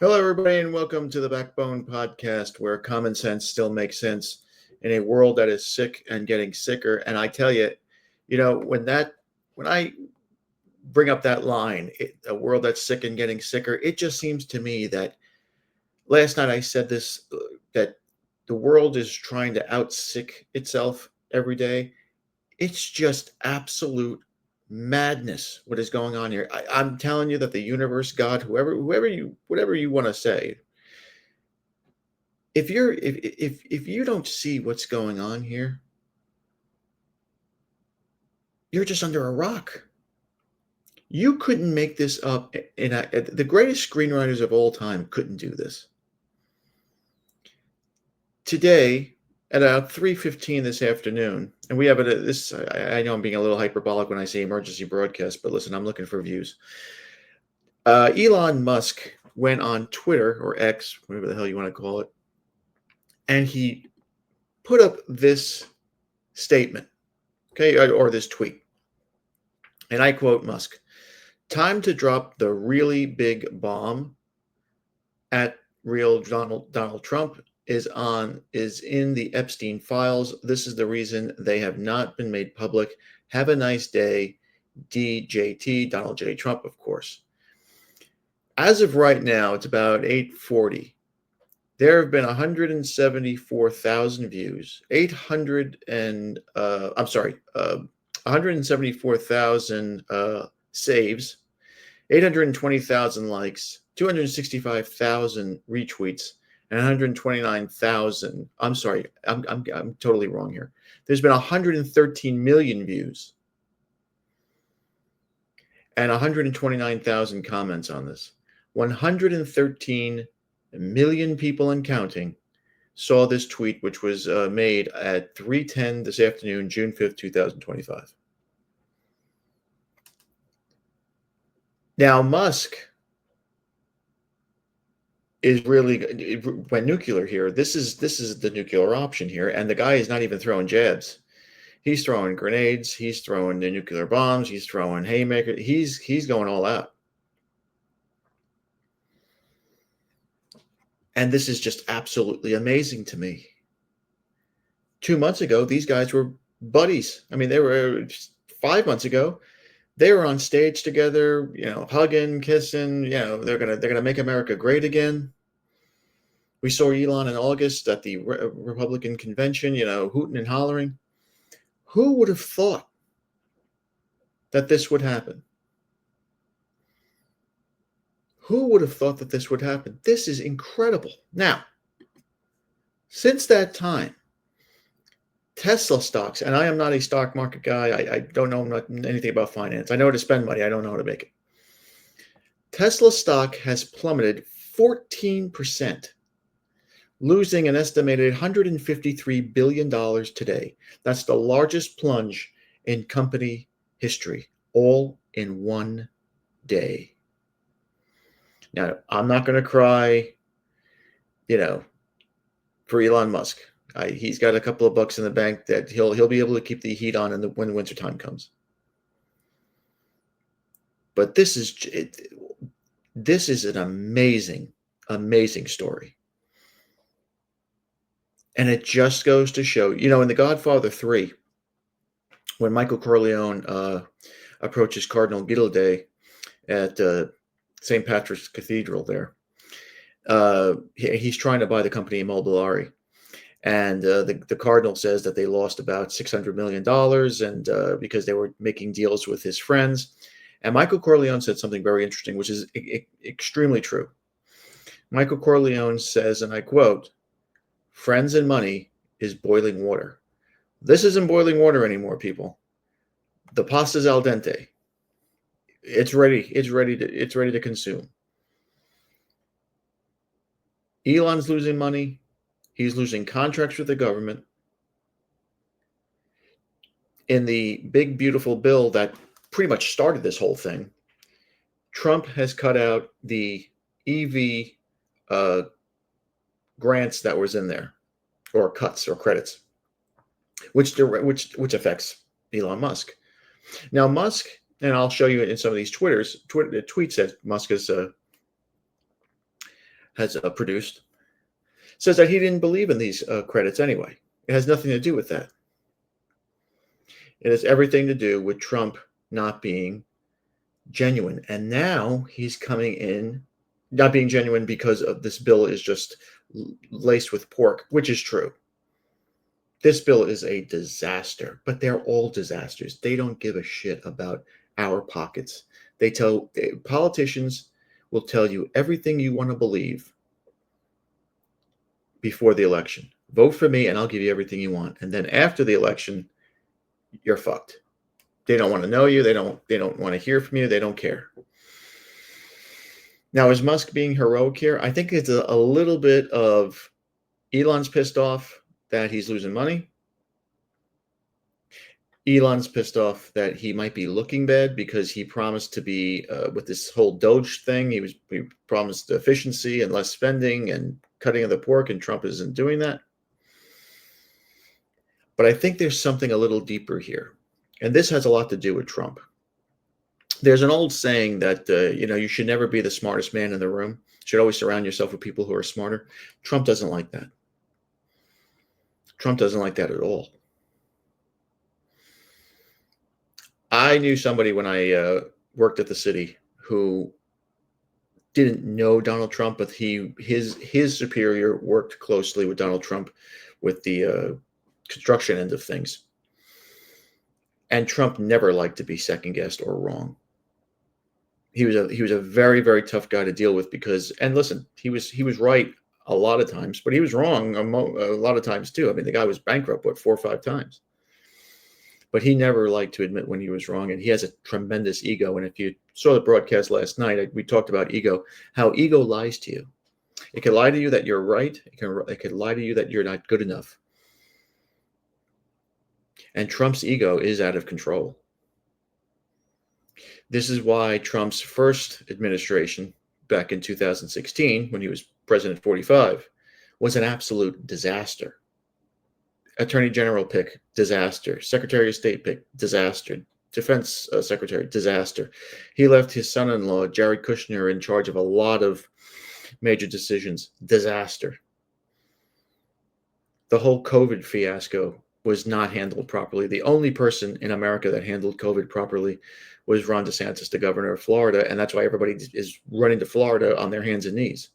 Hello, everybody, and welcome to the Backbone Podcast, where common sense still makes sense in a world that is sick and getting sicker. And I tell you, when I bring up that line, a world that's sick and getting sicker, it just seems to me that last night I said this that the world is trying to out sick itself every day. It's just absolute madness what is going on here. I'm telling you that the universe, God, whatever you want to say, if you don't see what's going on here, you're just under a rock. You couldn't make this up. The greatest screenwriters of all time couldn't do this. Today, at about 3:15 this afternoon, and we have this. I know I'm being a little hyperbolic when I say emergency broadcast, but listen, I'm looking for views. Elon Musk went on Twitter or X, whatever the hell you want to call it, and he put up this statement, okay, or this tweet. And I quote Musk: "Time to drop the really big bomb at real Donald Trump is in the Epstein files. This is the reason they have not been made public. Have a nice day, DJT, Donald J. Trump, of course." As of right now, it's about 8:40. There have been 174,000 views, 174,000 saves, 820,000 likes, 265,000 retweets, and 129,000. I'm sorry, I'm totally wrong here. There's been 113 million views and 129,000 comments on this. 113 million people and counting saw this tweet, which was made at 3:10 this afternoon, June 5th, 2025. Now, Musk is really went nuclear here. This is the nuclear option here, and the guy is not even throwing jabs. He's throwing grenades. He's throwing the nuclear bombs. He's throwing haymakers. He's going all out. And this is just absolutely amazing to me. 2 months ago, these guys were buddies. I mean, they were 5 months ago. They were on stage together, hugging, kissing. They're gonna make America great again. We saw Elon in August at the Republican convention, hooting and hollering. Who would have thought that this would happen? Who would have thought that this would happen? This is incredible. Now, since that time, Tesla stocks, and I am not a stock market guy. I don't know anything about finance. I know how to spend money. I don't know how to make it. Tesla stock has plummeted 14%, losing an estimated $153 billion today. That's the largest plunge in company history, all in one day. Now, I'm not going to cry, for Elon Musk. He's got a couple of bucks in the bank that he'll be able to keep the heat on when winter time comes. But this is an amazing, amazing story. And it just goes to show, in The Godfather 3, when Michael Corleone approaches Cardinal Guillodet at St. Patrick's Cathedral there, he's trying to buy the company Immobiliare. And the Cardinal says that they lost about $600 million and because they were making deals with his friends. And Michael Corleone said something very interesting, which is extremely true. Michael Corleone says, and I quote, "Friends and money is boiling water." This isn't boiling water anymore, people. The pasta's al dente. It's ready. It's ready to consume. Elon's losing money. He's losing contracts with the government. In the big, beautiful bill that pretty much started this whole thing, Trump has cut out the EV grants that was in there, or cuts or credits, which affects Elon Musk. Now, Musk, and I'll show you in some of these tweets that Musk has has produced, says that he didn't believe in these credits anyway. It has nothing to do with that. It has everything to do with Trump not being genuine. And now he's coming in, not being genuine because of this bill is just laced with pork, which is true. This bill is a disaster, but they're all disasters. They don't give a shit about our pockets. Politicians will tell you everything you want to believe before the election. Vote for me and I'll give you everything you want. And then after the election, you're fucked. They don't want to know you. They don't want to hear from you. They don't care. Now, is Musk being heroic here? I think it's a little bit of Elon's pissed off that he's losing money. Elon's pissed off that he might be looking bad because he promised to be with this whole Doge thing. He promised efficiency and less spending and cutting of the pork, and Trump isn't doing that. But I think there's something a little deeper here, and this has a lot to do with Trump. There's an old saying that you should never be the smartest man in the room. You should always surround yourself with people who are smarter. Trump doesn't like that. Trump doesn't like that at all. I knew somebody when I worked at the city who didn't know Donald Trump, but his superior worked closely with Donald Trump with the construction end of things. And Trump never liked to be second guessed or wrong. He was a very, very tough guy to deal with because, and listen, he was right a lot of times, but he was wrong a lot of times too. I mean, the guy was bankrupt 4 or 5 times. But he never liked to admit when he was wrong, and he has a tremendous ego. And if you saw the broadcast last night, we talked about ego, how ego lies to you. It can lie to you that you're right. It can lie to you that you're not good enough. And Trump's ego is out of control. This is why Trump's first administration, back in 2016, when he was president 45, was an absolute disaster. Attorney General pick, disaster. Secretary of State pick, disaster. Defense Secretary, disaster. He left his son-in-law, Jared Kushner, in charge of a lot of major decisions, disaster. The whole COVID fiasco was not handled properly. The only person in America that handled COVID properly was Ron DeSantis, the governor of Florida, and that's why everybody is running to Florida on their hands and knees.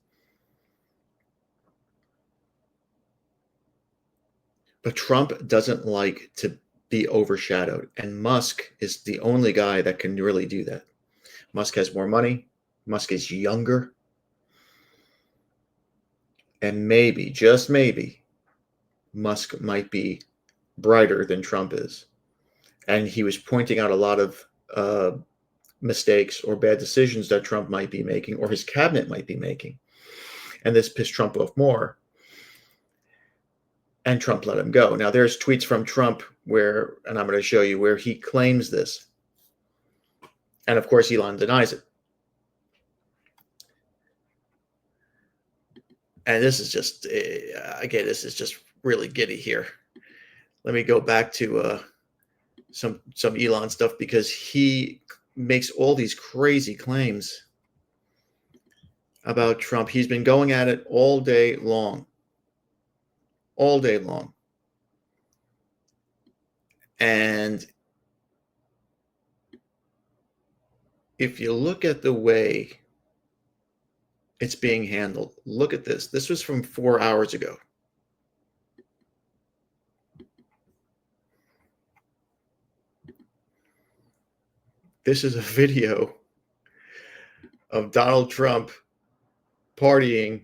But Trump doesn't like to be overshadowed, and Musk is the only guy that can really do that. Musk has more money. Musk is younger. And maybe, just maybe, Musk might be brighter than Trump is. And he was pointing out a lot of mistakes or bad decisions that Trump might be making or his cabinet might be making. And this pissed Trump off more. And Trump let him go. Now, there's tweets from Trump where, and I'm going to show you, where he claims this. And of course, Elon denies it. And this is just, again, this is just really giddy here. Let me go back to some Elon stuff because he makes all these crazy claims about Trump. He's been going at it all day long. All day long. And if you look at the way it's being handled, look at this. This was from 4 hours ago. This is a video of Donald Trump partying.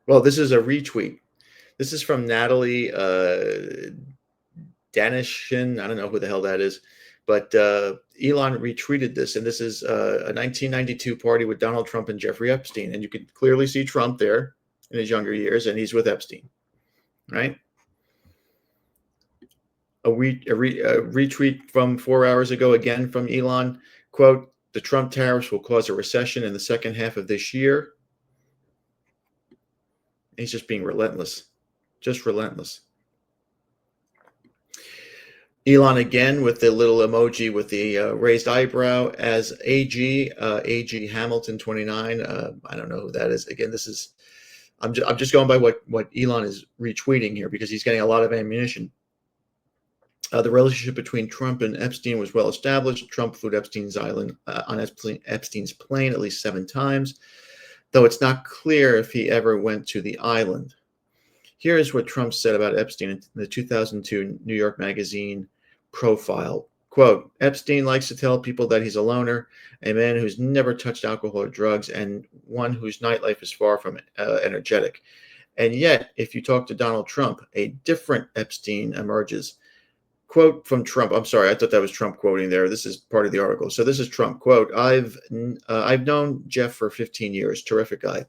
Well, this is a retweet. This is from Natalie Danishin. I don't know who the hell that is. But Elon retweeted this, and this is a 1992 party with Donald Trump and Jeffrey Epstein. And you can clearly see Trump there in his younger years, and he's with Epstein, right? A retweet from 4 hours ago, again from Elon, quote, "The Trump tariffs will cause a recession in the second half of this year." He's just being relentless, just relentless. Elon again with the little emoji with the raised eyebrow as AG Hamilton 29. I don't know who that is. Again, this is I'm just going by what Elon is retweeting here because he's getting a lot of ammunition. The relationship between Trump and Epstein was well established. Trump flew to Epstein's island on Epstein's plane at least 7 times, though it's not clear if he ever went to the island. Here is what Trump said about Epstein in the 2002 New York Magazine profile. Quote, Epstein likes to tell people that he's a loner, a man who's never touched alcohol or drugs, and one whose nightlife is far from energetic. And yet, if you talk to Donald Trump, a different Epstein emerges. Quote from Trump. I'm sorry, I thought that was Trump quoting there. This is part of the article. So this is Trump. Quote, I've known Jeff for 15 years. Terrific guy.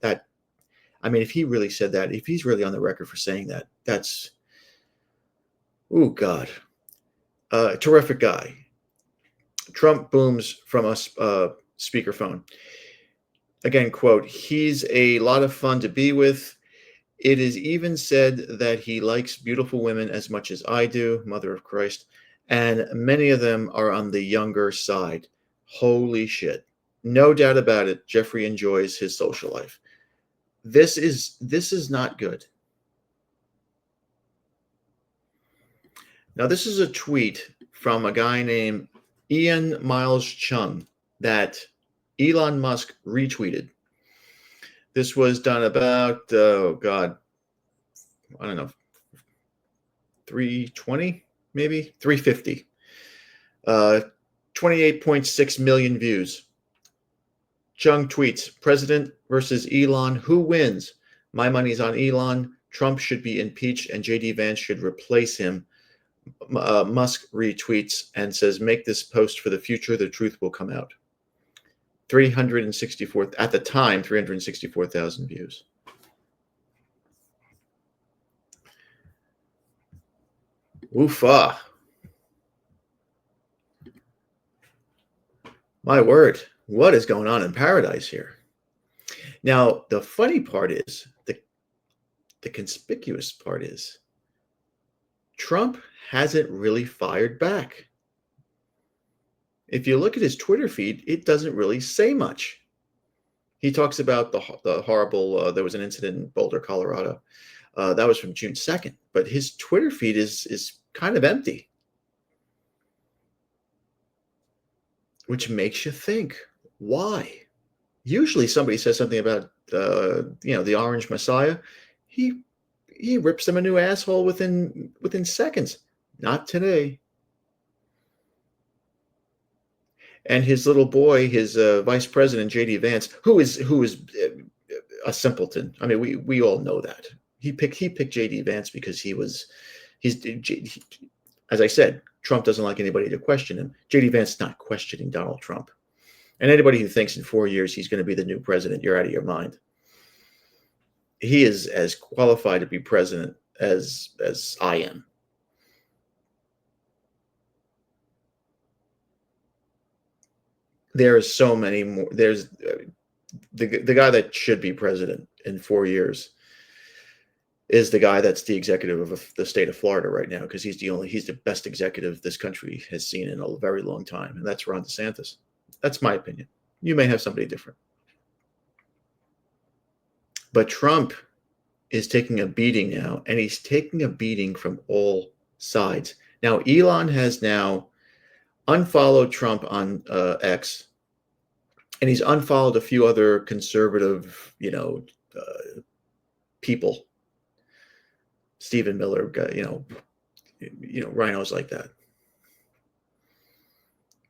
I mean, if he really said that, if he's really on the record for saying that, that's, oh, God. Terrific guy. Trump booms from a speakerphone. Again, quote, he's a lot of fun to be with. It is even said that he likes beautiful women as much as I do, Mother of Christ, and many of them are on the younger side. Holy shit. No doubt about it, Jeffrey enjoys his social life. This is not good. Now, this is a tweet from a guy named Ian Miles Chung that Elon Musk retweeted. This was done about, oh God, I don't know, 320, maybe 350. 28.6 million views. Chung tweets, President versus Elon, who wins? My money's on Elon. Trump should be impeached and J.D. Vance should replace him. Musk retweets and says, make this post for the future. The truth will come out. 364, at the time, 364,000 views. Oofa. My word. What is going on in paradise here? Now, the funny part is, the conspicuous part is, Trump hasn't really fired back. If you look at his Twitter feed, it doesn't really say much. He talks about the horrible, there was an incident in Boulder, Colorado. That was from June 2nd. But his Twitter feed is kind of empty, which makes you think, why? Usually somebody says something about, the Orange Messiah. He rips them a new asshole within seconds. Not today. And his little boy, his vice president, J.D. Vance, who is a simpleton. I mean, we all know that. He picked J.D. Vance because he's as I said, Trump doesn't like anybody to question him. J.D. Vance is not questioning Donald Trump. And anybody who thinks in 4 years he's going to be the new president, you're out of your mind. He is as qualified to be president as I am. There is so many more. There's the guy that should be president in 4 years is the guy that's the executive of the state of Florida right now, because he's the best executive this country has seen in a very long time, and that's Ron DeSantis. That's my opinion. You may have somebody different. But Trump is taking a beating now, and he's taking a beating from all sides. Now, Elon has now unfollowed Trump on X, and he's unfollowed a few other conservative, people. Stephen Miller, rhinos like that.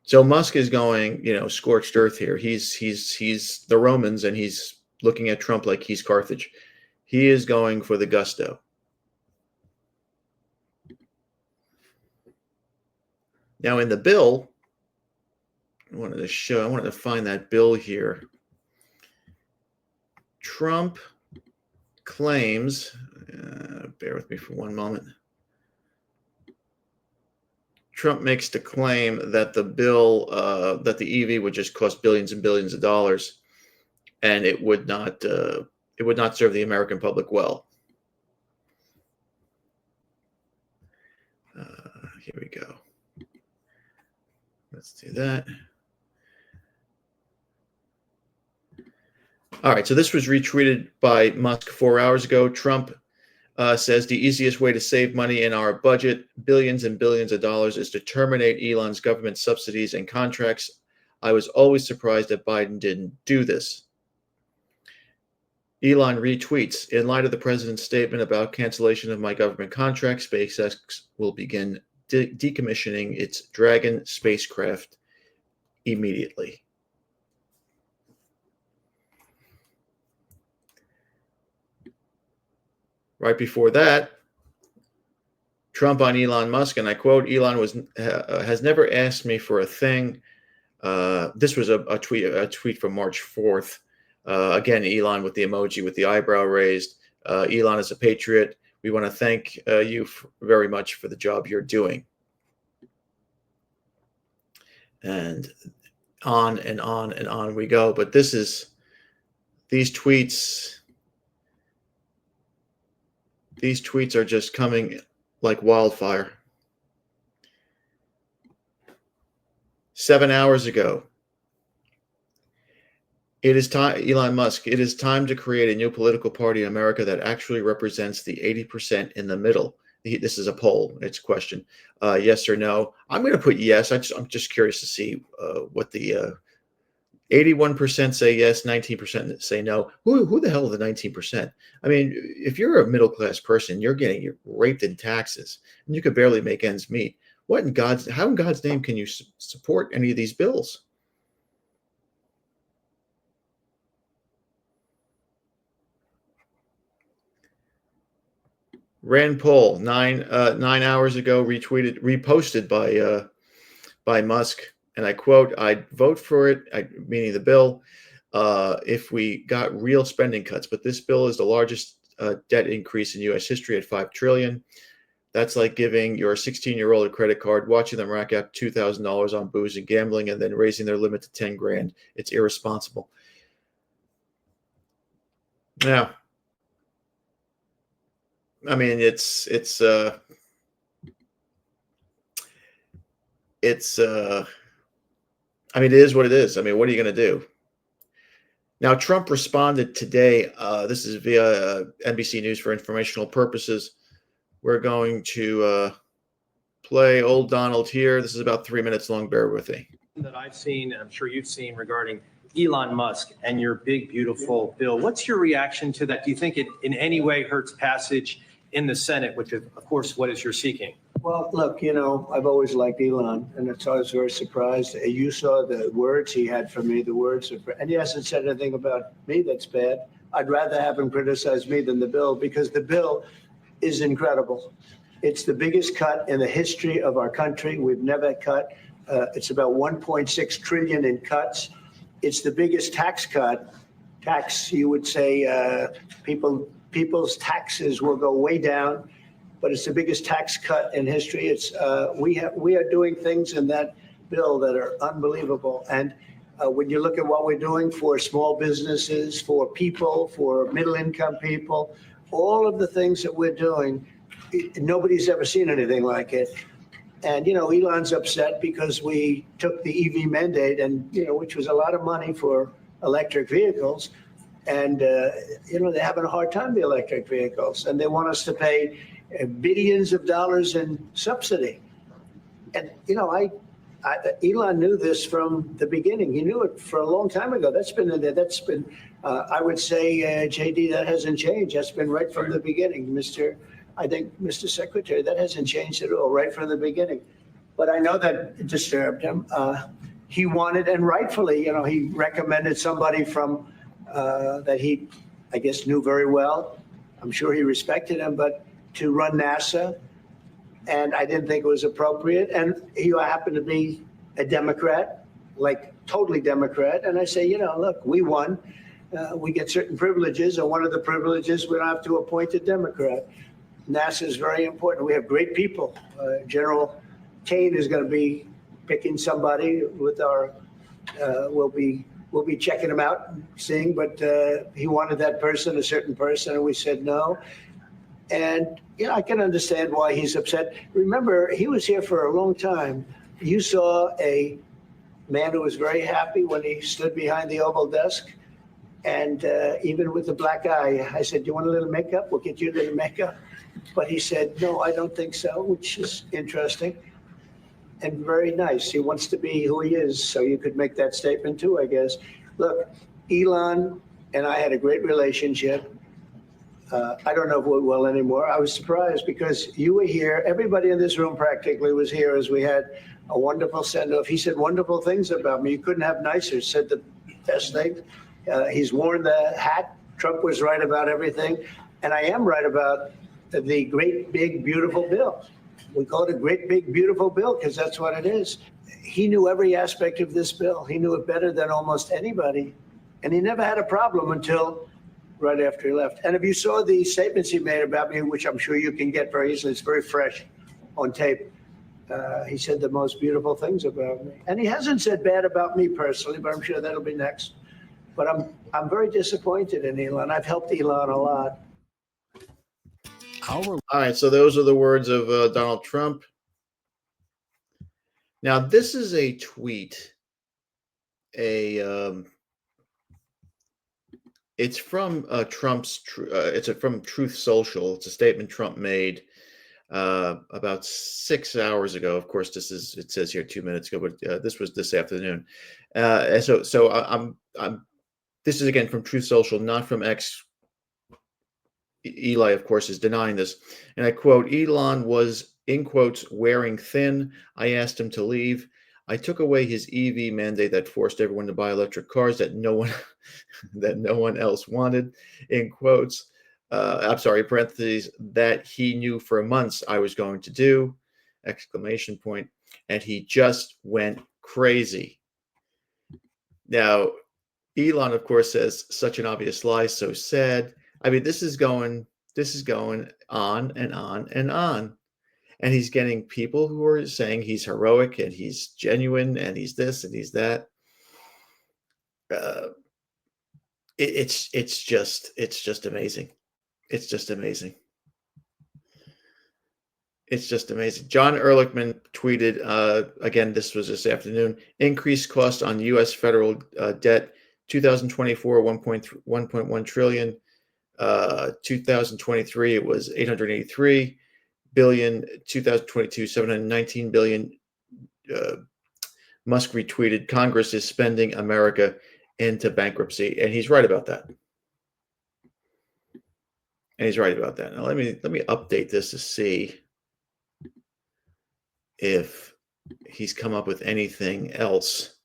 So Musk is going, scorched earth here. He's the Romans, and he's looking at Trump like he's Carthage. He is going for the gusto. Now, in the bill, I wanted to find that bill here. Trump claims, bear with me for one moment. Trump makes the claim that the bill, that the EV would just cost billions and billions of dollars, and it would not serve the American public well. Here we go. Let's do that. All right, so this was retweeted by Musk 4 hours ago. Trump says the easiest way to save money in our budget, billions and billions of dollars, is to terminate Elon's government subsidies and contracts. I was always surprised that Biden didn't do this. Elon retweets, in light of the president's statement about cancellation of my government contract, SpaceX will begin decommissioning its Dragon spacecraft immediately. Right before that, Trump on Elon Musk, and I quote, Elon has never asked me for a thing. This was a tweet from March 4th. Again, Elon with the emoji with the eyebrow raised. Elon is a patriot. We want to thank you very much for the job you're doing. And on and on and on we go. But these tweets are just coming like wildfire. 7 hours ago, it is time, Elon Musk, it is time to create a new political party in America that actually represents the 80% in the middle. This is a poll. It's a question. Yes or no? I'm going to put yes. I'm just curious to see what the 81% say yes, 19% say no. Who the hell are the 19%? I mean, if you're a middle-class person, you're getting raped in taxes, and you could barely make ends meet. How in God's name can you support any of these bills? Rand Paul, 9 hours ago, reposted by Musk, and I quote, I'd vote for it, meaning the bill, if we got real spending cuts. But this bill is the largest debt increase in U.S. history at $5 trillion. That's like giving your 16-year-old a credit card, watching them rack up $2,000 on booze and gambling, and then raising their limit to 10 grand. It's irresponsible. Yeah. I mean, I mean, it is what it is. I mean, what are you going to do? Now, Trump responded today. This is via NBC News for informational purposes. We're going to play old Donald here. This is about 3 minutes long. Bear with me. That I've seen, and I'm sure you've seen, regarding Elon Musk and your big, beautiful bill. What's your reaction to that? Do you think it in any way hurts passage in the Senate, which is, of course, what is you're seeking? Well, look, I've always liked Elon, and it's always very surprised. You saw the words he had for me, and he hasn't said anything about me that's bad. I'd rather have him criticize me than the bill, because the bill is incredible. It's the biggest cut in the history of our country. We've never cut. It's about 1.6 trillion in cuts. It's the biggest tax cut. You would say, people's taxes will go way down, but it's the biggest tax cut in history. We are doing things in that bill that are unbelievable. And when you look at what we're doing for small businesses, for people, for middle income people, all of the things that we're doing, nobody's ever seen anything like it. And, Elon's upset because we took the EV mandate, and, which was a lot of money for electric vehicles. And, they're having a hard time, the electric vehicles, and they want us to pay billions of dollars in subsidy. And, Elon knew this from the beginning. He knew it for a long time ago. That's been in there. I would say, JD, that hasn't changed. That's been right from the beginning, Mr. Secretary. That hasn't changed at all, right from the beginning. But I know that it disturbed him. He wanted, and rightfully, he recommended somebody from that he, I guess, knew very well. I'm sure he respected him, but to run NASA. And I didn't think it was appropriate. And he happened to be a Democrat, like totally Democrat. And I say, look, we won. We get certain privileges. And one of the privileges, we don't have to appoint a Democrat. NASA is very important. We have great people. General Kane is going to be picking somebody with our, we'll be checking him out and seeing, but he wanted that person, a certain person, and we said no. And, I can understand why he's upset. Remember, he was here for a long time. You saw a man who was very happy when he stood behind the Oval desk. And even with the black eye, I said, "Do you want a little makeup? We'll get you a little makeup." But he said, "No, I don't think so," which is interesting and very nice. He wants to be who he is. So you could make that statement too, I guess. Look, Elon and I had a great relationship. I don't know if we're well anymore. I was surprised because you were here. Everybody in this room practically was here as we had a wonderful send-off. He said wonderful things about me. You couldn't have nicer. Said the best things. He's worn the hat. Trump was right about everything. And I am right about the great, big, beautiful bill. We call it a great, big, beautiful bill because that's what it is. He knew every aspect of this bill. He knew it better than almost anybody. And he never had a problem until right after he left. And if you saw the statements he made about me, which I'm sure you can get very easily, it's very fresh on tape. He said the most beautiful things about me. And he hasn't said bad about me personally, but I'm sure that'll be next. But I'm very disappointed in Elon. I've helped Elon a lot. All right, so those are the words of Donald Trump. Now, this is a tweet. It's from Trump's. It's from Truth Social. It's a statement Trump made about 6 hours ago. Of course, it says here 2 minutes ago, but this was this afternoon. And so I'm. This is again from Truth Social, not from X. Eli, of course, is denying this. And I quote, "Elon was, in quotes, wearing thin. I asked him to leave. I took away his EV mandate that forced everyone to buy electric cars that no one else wanted, in quotes. I'm sorry, parentheses, that he knew for months I was going to do, exclamation point. And he just went crazy." Now, Elon, of course, says such an obvious lie, so sad. I mean, this is going on and on and on. And he's getting people who are saying he's heroic and he's genuine and he's this and he's that. It's just amazing. It's just amazing. It's just amazing. John Ehrlichman tweeted, again, this was this afternoon, increased cost on U.S. federal debt, 2024, 1.1 trillion. 2023, it was 883 billion. 2022, 719 billion. Musk retweeted, Congress is spending America into bankruptcy. And he's right about that. Now let me update this to see if he's come up with anything else,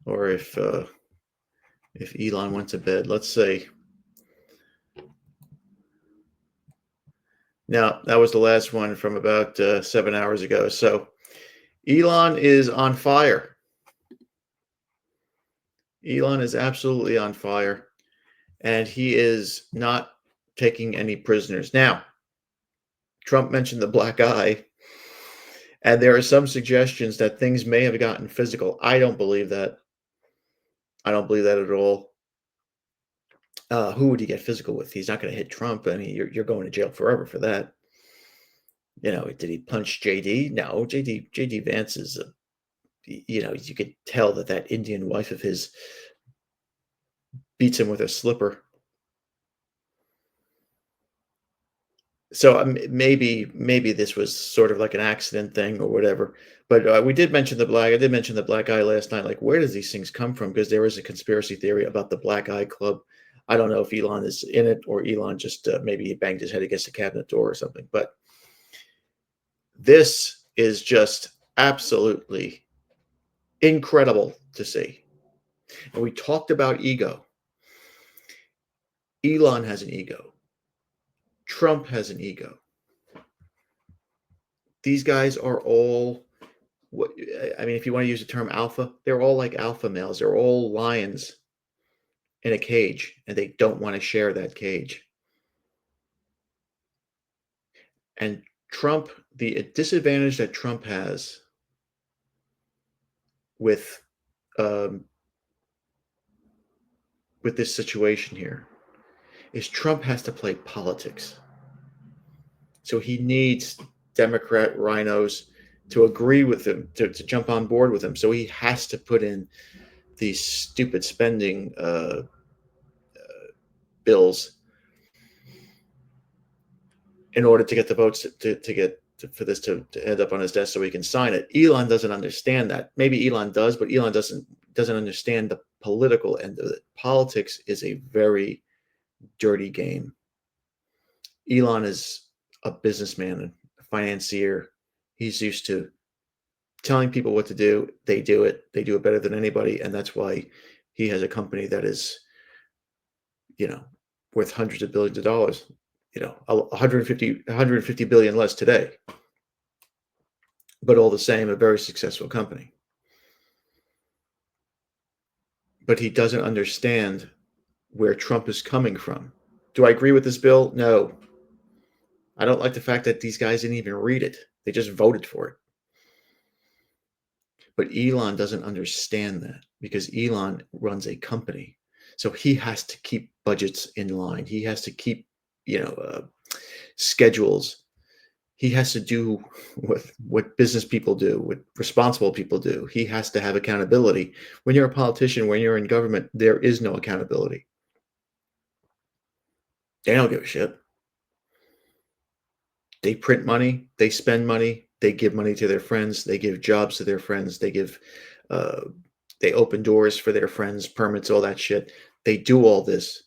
or if Elon went to bed. Let's see. Now, that was the last one from about 7 hours ago. So Elon is on fire. Elon is absolutely on fire, and he is not taking any prisoners. Now, Trump mentioned the black eye, and there are some suggestions that things may have gotten physical. I don't believe that. I don't believe that at all. Who would he get physical with? He's not going to hit Trump. I mean, you're going to jail forever for that. You know, did he punch JD? No, JD Vance is, you could tell that Indian wife of his beats him with a slipper. So maybe this was sort of like an accident thing or whatever. But we did mention I did mention the black eye last night. Like, where does these things come from? Because there is a conspiracy theory about the Black Eye Club. I don't know if Elon is in it or Elon just maybe he banged his head against the cabinet door or something. But this is just absolutely incredible to see. And we talked about ego. Elon has an ego. Trump has an ego. These guys are all, if you want to use the term alpha, they're all like alpha males. They're all lions in a cage, and they don't want to share that cage. And Trump, the disadvantage that Trump has with this situation here is Trump has to play politics. So he needs Democrat rhinos to agree with him, to jump on board with him. So he has to put in these stupid spending bills in order to get the votes for this to end up on his desk so he can sign it. Elon doesn't understand that. Maybe Elon does, but Elon doesn't understand the political end of it. Politics is a very dirty game. Elon is a businessman, a financier. He's used to telling people what to do. They do it. They do it better than anybody, and that's why he has a company that is, worth hundreds of billions of dollars. 150 billion less today, but all the same, a very successful company. But he doesn't understand where Trump is coming from. Do I agree with this bill? No. I don't like the fact that these guys didn't even read it. They just voted for it. But Elon doesn't understand that because Elon runs a company. So he has to keep budgets in line. He has to keep, schedules. He has to do what business people do, what responsible people do. He has to have accountability. When you're a politician, when you're in government, there is no accountability. They don't give a shit. They print money, they spend money, they give money to their friends, they give jobs to their friends, they open doors for their friends, permits, all that shit. They do all this.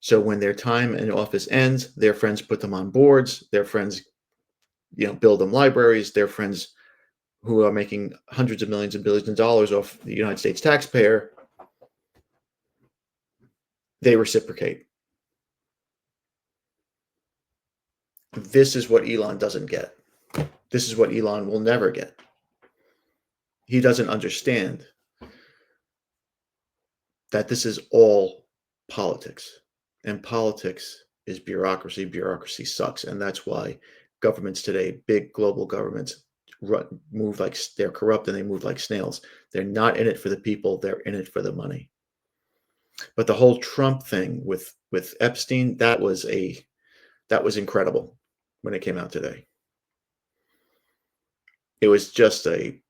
So when their time in office ends, their friends put them on boards, their friends, build them libraries, their friends who are making hundreds of millions and billions of dollars off the United States taxpayer, they reciprocate. This is what Elon doesn't get. This is what Elon will never get. He doesn't understand that this is all politics. And politics is bureaucracy. Bureaucracy sucks. And that's why governments today, big global governments, move like they're corrupt and they move like snails. They're not in it for the people. They're in it for the money. But the whole Trump thing with Epstein, that was incredible when it came out today. It was just a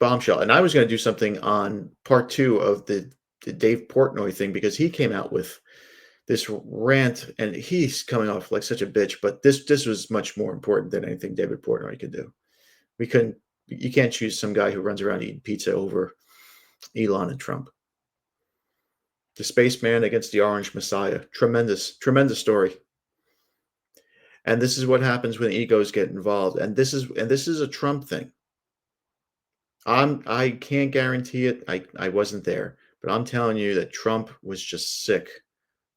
bombshell. And I was going to do something on part 2 of the Dave Portnoy thing because he came out with this rant and he's coming off like such a bitch, but this was much more important than anything David Portnoy could do. You can't choose some guy who runs around eating pizza over Elon and Trump. The spaceman against the orange messiah. Tremendous, tremendous story. And this is what happens when egos get involved. And this is a Trump thing. I can't guarantee it. I wasn't there, but I'm telling you that Trump was just sick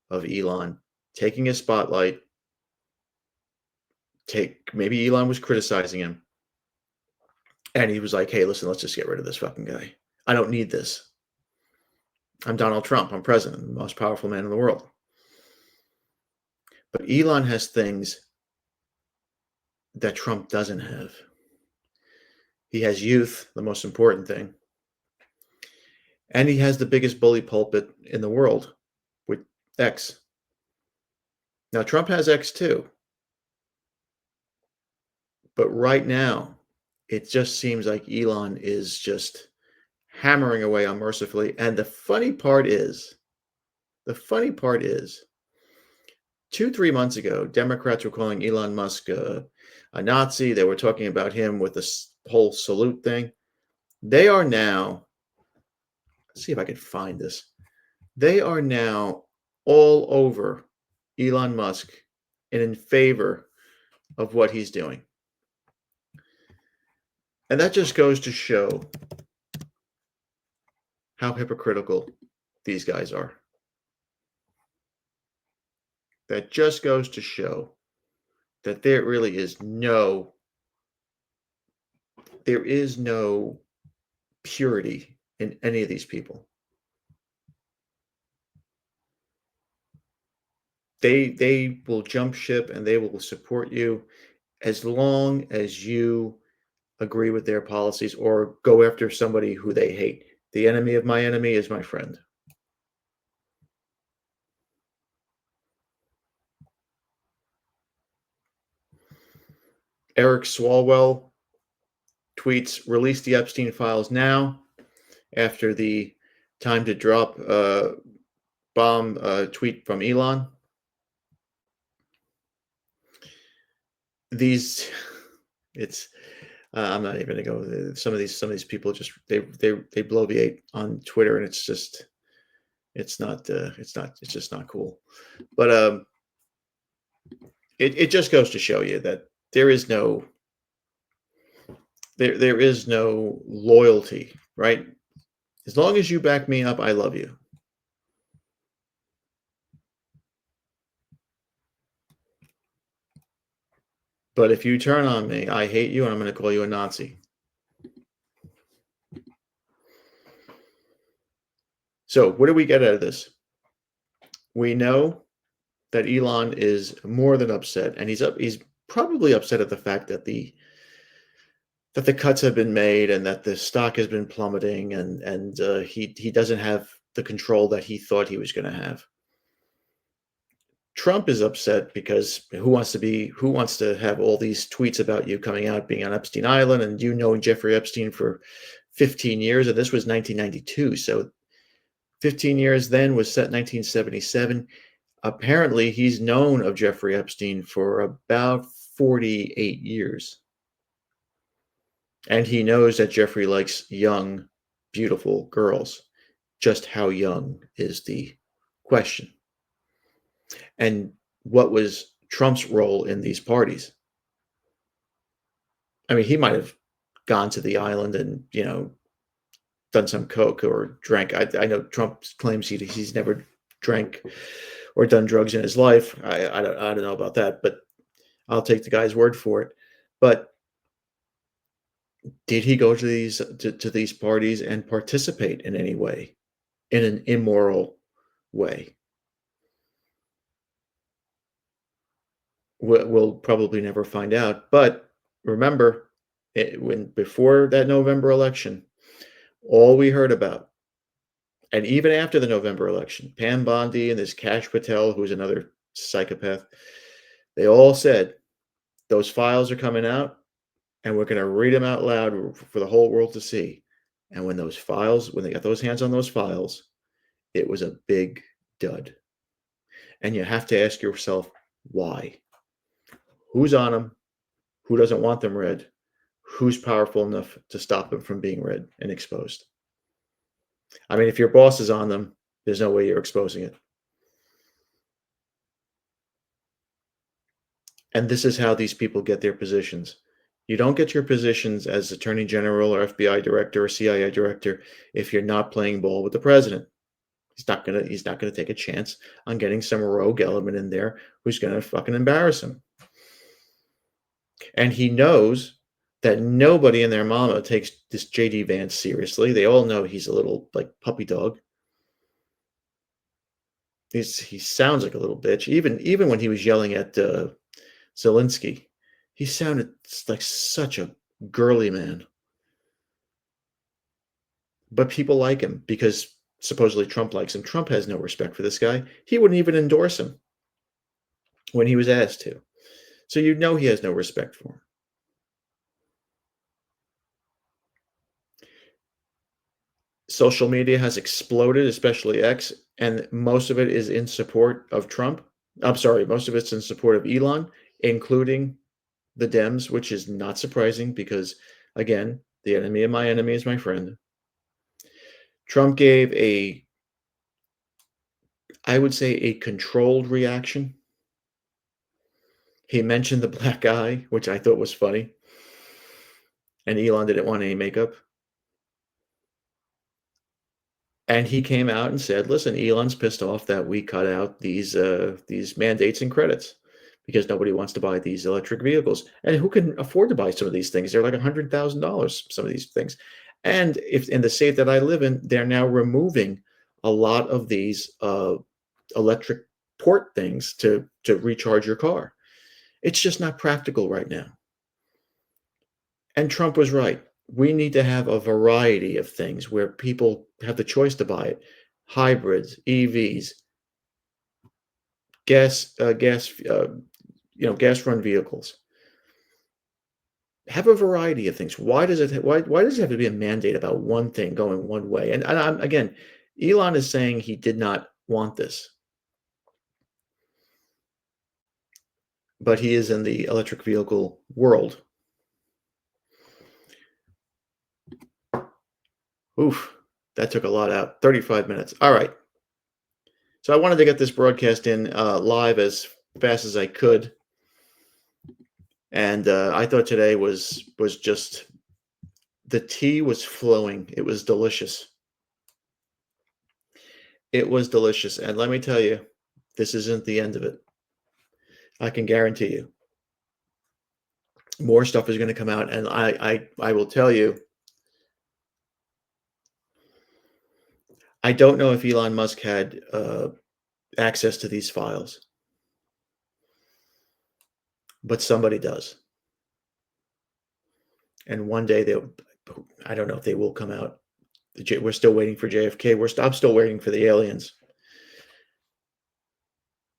of Elon taking his spotlight. Maybe Elon was criticizing him. And he was like, hey, listen, let's just get rid of this fucking guy. I don't need this. I'm Donald Trump. I'm president, the most powerful man in the world. But Elon has things that Trump doesn't have. He has youth, the most important thing. And he has the biggest bully pulpit in the world with X. Now, Trump has X too. But right now, it just seems like Elon is just hammering away unmercifully. And the funny part is, 2-3 months ago, Democrats were calling Elon Musk a Nazi. They were talking about him with this whole salute thing. They are now, let's see if I can find this. They are now all over Elon Musk and in favor of what he's doing. And that just goes to show how hypocritical these guys are. That just goes to show that there really is no purity in any of these people. They will jump ship and they will support you as long as you agree with their policies or go after somebody who they hate. The enemy of my enemy is my friend. Eric Swalwell tweets, release the Epstein files now after the time to drop bomb tweet from Elon. These, it's, I'm not even gonna go. Some of these people just they bloviate on Twitter, and it's just it's just not cool. But it just goes to show you that there is no loyalty, right? As long as you back me up, I love you. But if you turn on me, I hate you, and I'm going to call you a Nazi. So what do we get out of this? We know that Elon is more than upset, and he's probably upset at the fact that the cuts have been made and that the stock has been plummeting, and he doesn't have the control that he thought he was going to have. Trump is upset because who wants to have all these tweets about you coming out being on Epstein Island, and you knowing Jeffrey Epstein for 15 years, and this was 1992, so 15 years then was set 1977. Apparently, he's known of Jeffrey Epstein for about 48 years. And he knows that Jeffrey likes young, beautiful girls. Just how young is the question? And what was Trump's role in these parties? I mean, he might have gone to the island and, done some coke or drank. I know Trump claims he's never drank or done drugs in his life. I don't know about that, but I'll take the guy's word for it. But did he go to these parties and participate in any way, in an immoral way? We'll probably never find out. But remember, before that November election, all we heard about, and even after the November election, Pam Bondi and this Kash Patel, who's another psychopath, they all said those files are coming out, and we're going to read them out loud for the whole world to see. And when they got those hands on those files, it was a big dud. And you have to ask yourself, why? Who's on them? Who doesn't want them read? Who's powerful enough to stop them from being read and exposed? I mean, if your boss is on them, there's no way you're exposing it. And this is how these people get their positions. You don't get your positions as Attorney General or FBI Director or CIA Director if you're not playing ball with the president. He's not gonna take a chance on getting some rogue element in there who's gonna fucking embarrass him. And he knows that nobody and their mama takes this JD Vance seriously. They all know he's a little like puppy dog. He sounds like a little bitch. Even when he was yelling at Zelensky, he sounded like such a girly man. But people like him because supposedly Trump likes him. Trump has no respect for this guy. He wouldn't even endorse him when he was asked to. So you know he has no respect for him. Social media has exploded, especially X, and most of it is in support of Trump. I'm sorry, most of it's in support of Elon, including the Dems, which is not surprising because, again, the enemy of my enemy is my friend. Trump gave I would say, a controlled reaction. He mentioned the black eye, which I thought was funny. And Elon didn't want any makeup. And he came out and said, listen, Elon's pissed off that we cut out these mandates and credits because nobody wants to buy these electric vehicles. And who can afford to buy some of these things? They're like $100,000, some of these things. And if in the state that I live in, they're now removing a lot of these electric port things to recharge your car. It's just not practical right now. And Trump was right. We need to have a variety of things where people have the choice to buy it. Hybrids, EVs, gas run vehicles. have a variety of things. Why does it have to be a mandate about one thing going one way? And again, Elon is saying he did not want this, but he is in the electric vehicle world. Oof, that took a lot out. 35 minutes. All right. So I wanted to get this broadcast in live as fast as I could. And I thought today was just, the tea was flowing. It was delicious. It was delicious. And let me tell you, this isn't the end of it. I can guarantee you. More stuff is going to come out. And I will tell you, I don't know if Elon Musk had access to these files, but somebody does. And one day I don't know if they will come out. We're still waiting for JFK. I'm still waiting for the aliens.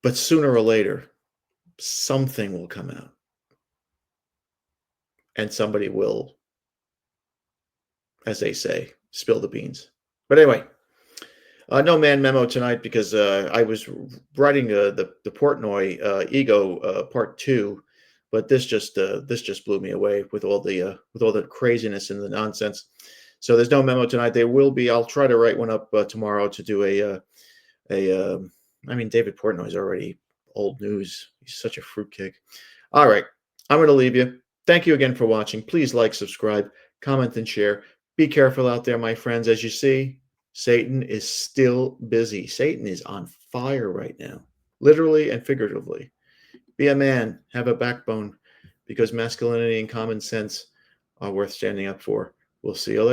But sooner or later, something will come out. And somebody will, as they say, spill the beans. But anyway, no man memo tonight because I was writing the Portnoy Ego Part 2, but this just blew me away with all the craziness and the nonsense. So there's no memo tonight. There will be. I'll try to write one up tomorrow to do I mean, David Portnoy is already old news. He's such a fruitcake. All right, I'm going to leave you. Thank you again for watching. Please like, subscribe, comment, and share. Be careful out there, my friends. As you see, Satan is still busy. Satan is on fire right now, literally and figuratively. Be a man, have a backbone, because masculinity and common sense are worth standing up for. We'll see you later.